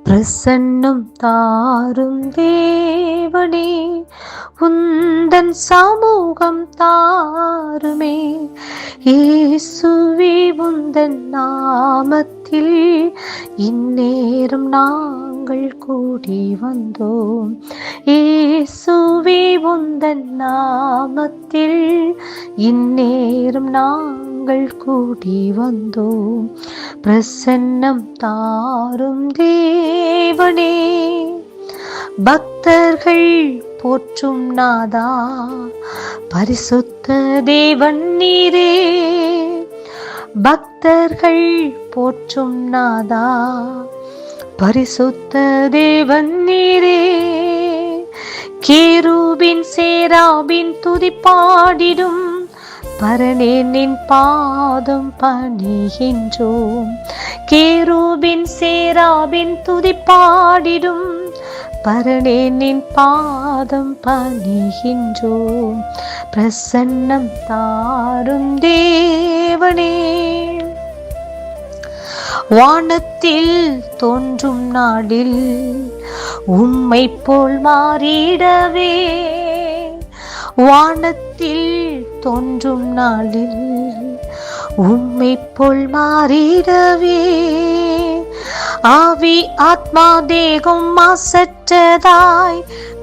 பிரசன்னம் தாரும் தேவனே, உந்தன் சமூகம் தாருமே. இயேசுவே உந்தன் நாமத்தில் இந்நேரம் நாங்கள் கூடி வந்தோம். இயேசுவே உந்தன் நாமத்தில் இந்நேரம் நாங்கள் கூடி வந்தோம். பிரசன்னம் தாரும் தேவனே, பக்தர்கள் போற்றும் நாதா, பரிசுத்த தேவன் நீரே. பக்தர்கள் போற்றும் நாதா, பரிசுத்த தேவன் நீரே. கேருபின் சேராபின் துதிப்பாடிடும் பரனே நின் பாதம் பணிகின்றோம். கேருபின் சேராபின் துதிப்பாடிடும் பரனே நின் பாதம் பணிகின்றோம். பிரசன்னம் தாரும் தேவனே, வானத்தில் தோன்றும் நாளில் உம்மை போல் மாறிடவே. வானத்தில் தோன்றும் நாளில் உம்மை போல் மாறிடவே. ஆவி ஆத்மா தேகம் மாசற்றதாய்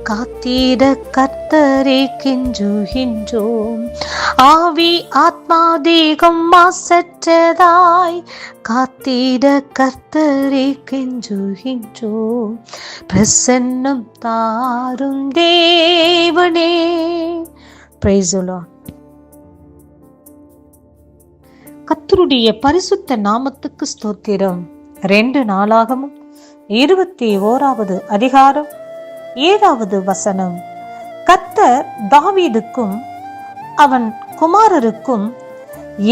காத்திட கர்த்தரை கெஞ்சுகின்றோம். ஆவி ஆத்மா தேகம் மாசற்றதாய் காத்திட கர்த்தரை கெஞ்சுகின்றோம். பிரசன்னம் தாரும் தேவனே. Praise the Lord. கர்த்தருடைய பரிசுத்த நாமத்துக்கு ஸ்தோத்திரம். 2 நாளாகமம் 21வது அதிகாரம் 7வது வசனம். கர்த்தர் தாவீதுக்கும் அவன் குமாரருக்கும்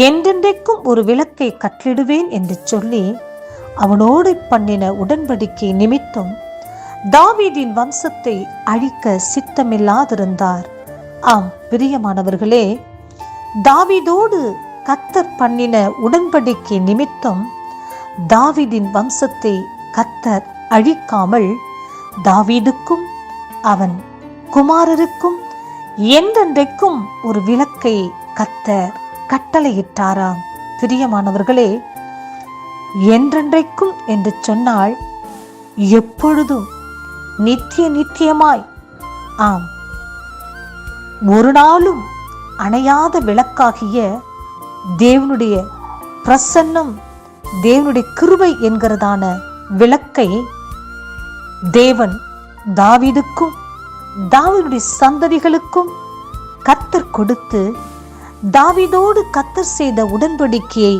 என்றென்றைக்கும் ஒரு விளக்கை கட்டளிடுவேன் என்று சொல்லி அவனோடு பண்ணின உடன்படிக்கை நிமித்தம் தாவீதின் வம்சத்தை அழிக்க சித்தமில்லாதிருந்தார். ஆம் பிரியமானவர்களே, தாவீதோடு கர்த்தர் பண்ணின உடன்படிக்கை நிமித்தம் தாவீதின் வம்சத்தை கர்த்தர் அழிக்காமல் தாவீதுக்கும் அவன் குமாரருக்கும் என்றென்றைக்கும் ஒரு விளக்கை கர்த்தர் கட்டளையிட்டாராம். பிரியமானவர்களே, என்றென்றைக்கும் என்று சொன்னால் எப்பொழுதும் நித்தியமாய், ஆம் ஒரு நாளும் அணையாத விளக்காகிய தேவனுடைய பிரசன்னம், தேவனுடைய கிருபை என்கிறதான விளக்கை தேவன் தாவீதுக்கும் தாவீதுடைய சந்ததிகளுக்கும் கர்த்தர் கொடுத்து, தாவீதோடு கர்த்தர் செய்த உடன்படிக்கையை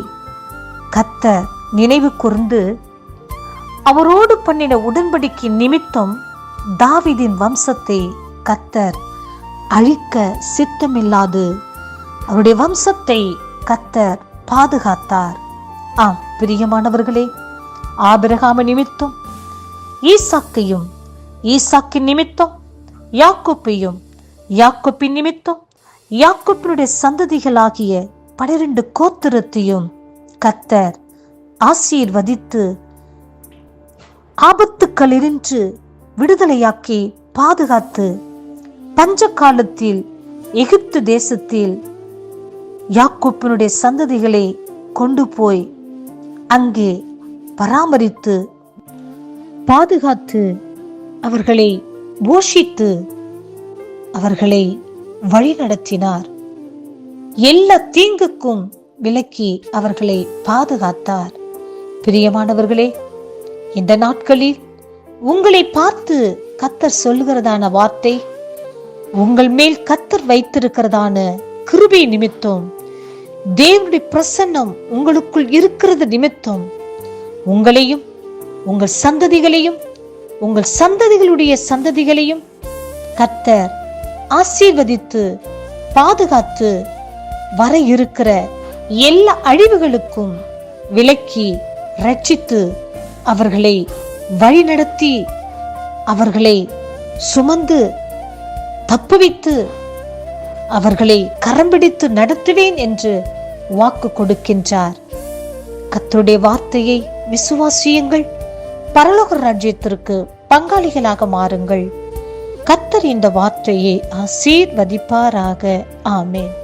கர்த்தர் நினைவு கூர்ந்து அவரோடு பண்ணின உடன்படிக்கை நிமித்தம் தாவீதின் வம்சத்தை கர்த்தர் அழிக்க சித்தமில்லாது அவருடைய வம்சத்தை கர்த்தர் பாதுகாத்தார். ஆம் பிரியமானவர்களே, ஆபிரகாம் நிமித்தம் ஈசாக்கையும், ஈசாக்கின் நிமித்தம் யாக்கோப்பையும், யாக்கோப்பின் நிமித்தம் யாக்கோப்பினுடைய சந்ததிகளாகிய 12 கோத்திரத்தையும் கர்த்தர் ஆசீர்வதித்து ஆபத்துக்களினின்று விடுதலையாக்கி பாதுகாத்து பஞ்ச காலத்தில் எகிப்து தேசத்தில் யாக்கோப்பினுடைய சந்ததிகளை கொண்டு போய் அங்கே பராமரித்து பாதுகாத்து அவர்களை போஷித்து அவர்களை வழிநடத்தினார். எல்லா தீங்குக்கும் விலக்கி அவர்களை பாதுகாத்தார். பிரியமானவர்களே, இந்த நாட்களில் உங்களை பார்த்து கர்த்தர் சொல்லுகிறதான வார்த்தை, உங்கள் மேல் கர்த்தர் வைத்திருக்கிறதான கிருபை நிமித்தம், தேவனுடைய பிரசன்னம் உங்களுக்குள் இருக்கிறது நிமித்தம் உங்களையும் உங்கள் சந்ததிகளையும் உங்கள் சந்ததிகளுடைய சந்ததிகளையும் கர்த்தர் ஆசீர்வதித்து பாதுகாத்து வர இருக்கிற எல்லா அழிவுகளுக்கும் விலக்கி ரட்சித்து அவர்களை வழிநடத்தி அவர்களை சுமந்து தப்புவித்து அவர்களை கரம் பிடித்து நடத்துவேன் என்று வாக்கு கொடுக்கின்றார். கர்த்தருடைய வார்த்தையை விசுவாசியுங்கள். பரலோக ராஜ்யத்திற்கு பங்காளிகளாக மாறுங்கள். கர்த்தர் இந்த வார்த்தையை ஆசீர்வதிப்பாராக. ஆமென்.